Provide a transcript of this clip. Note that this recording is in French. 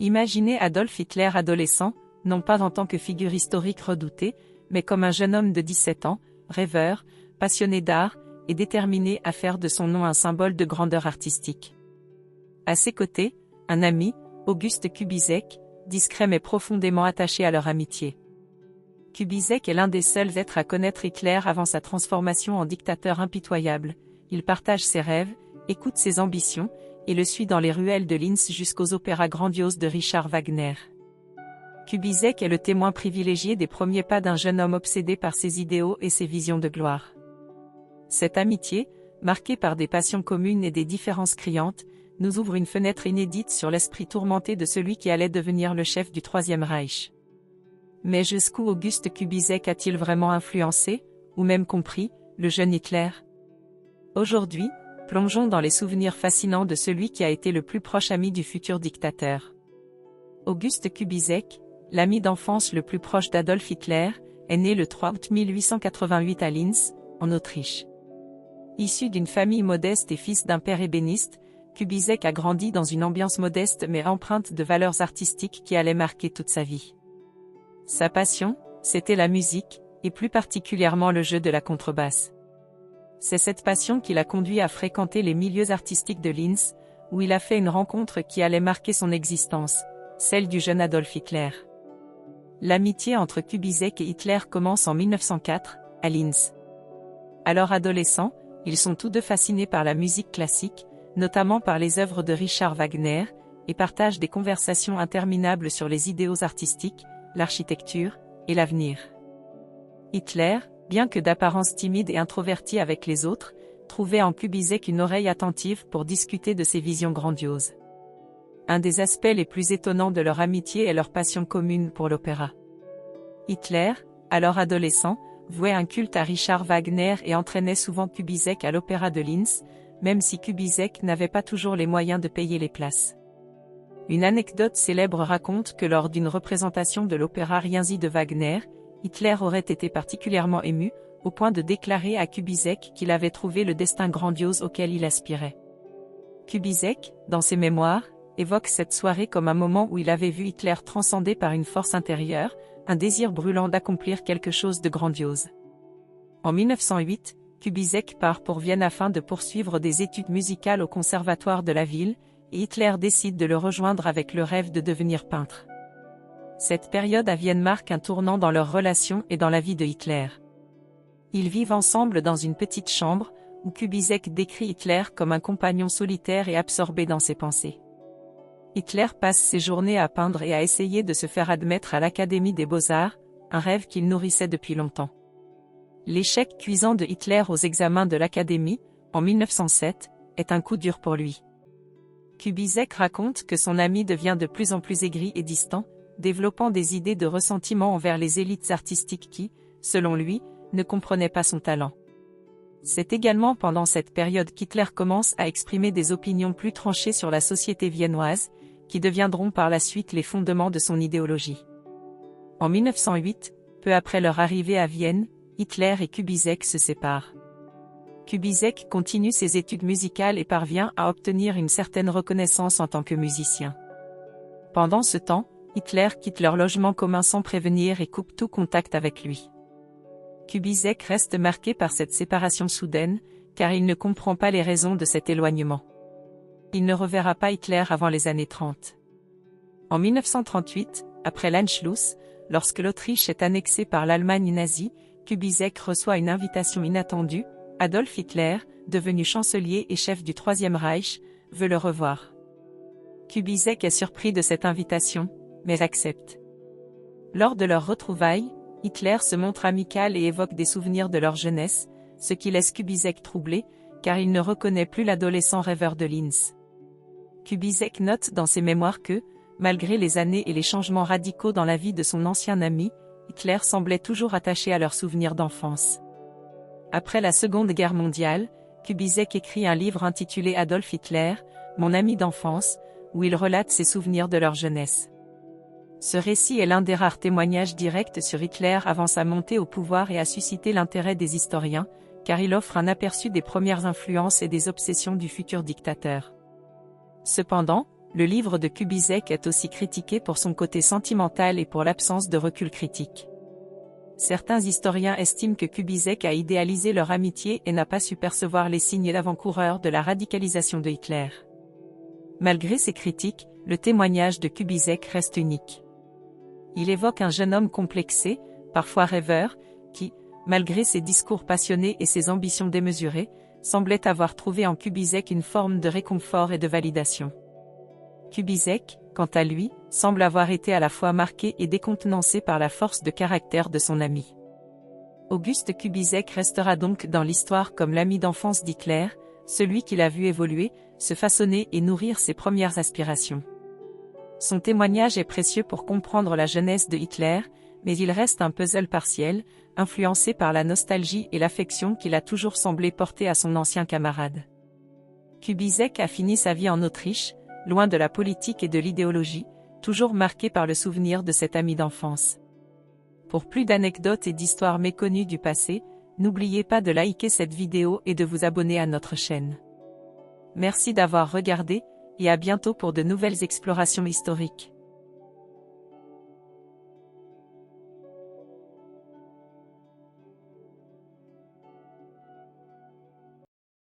Imaginez Adolf Hitler adolescent, non pas en tant que figure historique redoutée, mais comme un jeune homme de 17 ans, rêveur, passionné d'art, et déterminé à faire de son nom un symbole de grandeur artistique. À ses côtés, un ami, Auguste Kubizek, discret mais profondément attaché à leur amitié. Kubizek est l'un des seuls êtres à connaître Hitler avant sa transformation en dictateur impitoyable. Il partage ses rêves, écoute ses ambitions, et le suit dans les ruelles de Linz jusqu'aux opéras grandioses de Richard Wagner. Kubizek est le témoin privilégié des premiers pas d'un jeune homme obsédé par ses idéaux et ses visions de gloire. Cette amitié, marquée par des passions communes et des différences criantes, nous ouvre une fenêtre inédite sur l'esprit tourmenté de celui qui allait devenir le chef du Troisième Reich. Mais jusqu'où Auguste Kubizek a-t-il vraiment influencé, ou même compris, le jeune Hitler? Aujourd'hui, plongeons dans les souvenirs fascinants de celui qui a été le plus proche ami du futur dictateur. Auguste Kubizek, l'ami d'enfance le plus proche d'Adolf Hitler, est né le 3 août 1888 à Linz, en Autriche. Issu d'une famille modeste et fils d'un père ébéniste, Kubizek a grandi dans une ambiance modeste mais empreinte de valeurs artistiques qui allaient marquer toute sa vie. Sa passion, c'était la musique, et plus particulièrement le jeu de la contrebasse. C'est cette passion qui l'a conduit à fréquenter les milieux artistiques de Linz, où il a fait une rencontre qui allait marquer son existence, celle du jeune Adolf Hitler. L'amitié entre Kubizek et Hitler commence en 1904, à Linz. Alors adolescents, ils sont tous deux fascinés par la musique classique, notamment par les œuvres de Richard Wagner, et partagent des conversations interminables sur les idéaux artistiques, l'architecture, et l'avenir. Hitler, bien que d'apparence timide et introverti avec les autres, trouvait en Kubizek une oreille attentive pour discuter de ses visions grandioses. Un des aspects les plus étonnants de leur amitié est leur passion commune pour l'opéra. Hitler, alors adolescent, vouait un culte à Richard Wagner et entraînait souvent Kubizek à l'opéra de Linz, même si Kubizek n'avait pas toujours les moyens de payer les places. Une anecdote célèbre raconte que lors d'une représentation de l'opéra Rienzi de Wagner, Hitler aurait été particulièrement ému, au point de déclarer à Kubizek qu'il avait trouvé le destin grandiose auquel il aspirait. Kubizek, dans ses mémoires, évoque cette soirée comme un moment où il avait vu Hitler transcendé par une force intérieure, un désir brûlant d'accomplir quelque chose de grandiose. En 1908, Kubizek part pour Vienne afin de poursuivre des études musicales au conservatoire de la ville, et Hitler décide de le rejoindre avec le rêve de devenir peintre. Cette période à Vienne marque un tournant dans leur relation et dans la vie de Hitler. Ils vivent ensemble dans une petite chambre, où Kubizek décrit Hitler comme un compagnon solitaire et absorbé dans ses pensées. Hitler passe ses journées à peindre et à essayer de se faire admettre à l'Académie des Beaux-Arts, un rêve qu'il nourrissait depuis longtemps. L'échec cuisant de Hitler aux examens de l'Académie, en 1907, est un coup dur pour lui. Kubizek raconte que son ami devient de plus en plus aigri et distant, développant des idées de ressentiment envers les élites artistiques qui, selon lui, ne comprenaient pas son talent. C'est également pendant cette période qu'Hitler commence à exprimer des opinions plus tranchées sur la société viennoise, qui deviendront par la suite les fondements de son idéologie. En 1908, peu après leur arrivée à Vienne, Hitler et Kubizek se séparent. Kubizek continue ses études musicales et parvient à obtenir une certaine reconnaissance en tant que musicien. Pendant ce temps, Hitler quitte leur logement commun sans prévenir et coupe tout contact avec lui. Kubizek reste marqué par cette séparation soudaine, car il ne comprend pas les raisons de cet éloignement. Il ne reverra pas Hitler avant les années 30. En 1938, après l'Anschluss, lorsque l'Autriche est annexée par l'Allemagne nazie, Kubizek reçoit une invitation inattendue. Adolf Hitler, devenu chancelier et chef du Troisième Reich, veut le revoir. Kubizek est surpris de cette invitation, mais accepte. Lors de leur retrouvailles, Hitler se montre amical et évoque des souvenirs de leur jeunesse, ce qui laisse Kubizek troublé, car il ne reconnaît plus l'adolescent rêveur de Linz. Kubizek note dans ses mémoires que, malgré les années et les changements radicaux dans la vie de son ancien ami, Hitler semblait toujours attaché à leurs souvenirs d'enfance. Après la Seconde Guerre mondiale, Kubizek écrit un livre intitulé Adolf Hitler, mon ami d'enfance, où il relate ses souvenirs de leur jeunesse. Ce récit est l'un des rares témoignages directs sur Hitler avant sa montée au pouvoir et a suscité l'intérêt des historiens, car il offre un aperçu des premières influences et des obsessions du futur dictateur. Cependant, le livre de Kubizek est aussi critiqué pour son côté sentimental et pour l'absence de recul critique. Certains historiens estiment que Kubizek a idéalisé leur amitié et n'a pas su percevoir les signes d'avant-coureurs de la radicalisation de Hitler. Malgré ces critiques, le témoignage de Kubizek reste unique. Il évoque un jeune homme complexé, parfois rêveur, qui, malgré ses discours passionnés et ses ambitions démesurées, semblait avoir trouvé en Kubizek une forme de réconfort et de validation. Kubizek, quant à lui, semble avoir été à la fois marqué et décontenancé par la force de caractère de son ami. Auguste Kubizek restera donc dans l'histoire comme l'ami d'enfance d'Hitler, celui qui l'a vu évoluer, se façonner et nourrir ses premières aspirations. Son témoignage est précieux pour comprendre la jeunesse de Hitler, mais il reste un puzzle partiel, influencé par la nostalgie et l'affection qu'il a toujours semblé porter à son ancien camarade. Kubizek a fini sa vie en Autriche, loin de la politique et de l'idéologie, toujours marqué par le souvenir de cet ami d'enfance. Pour plus d'anecdotes et d'histoires méconnues du passé, n'oubliez pas de liker cette vidéo et de vous abonner à notre chaîne. Merci d'avoir regardé, et à bientôt pour de nouvelles explorations historiques.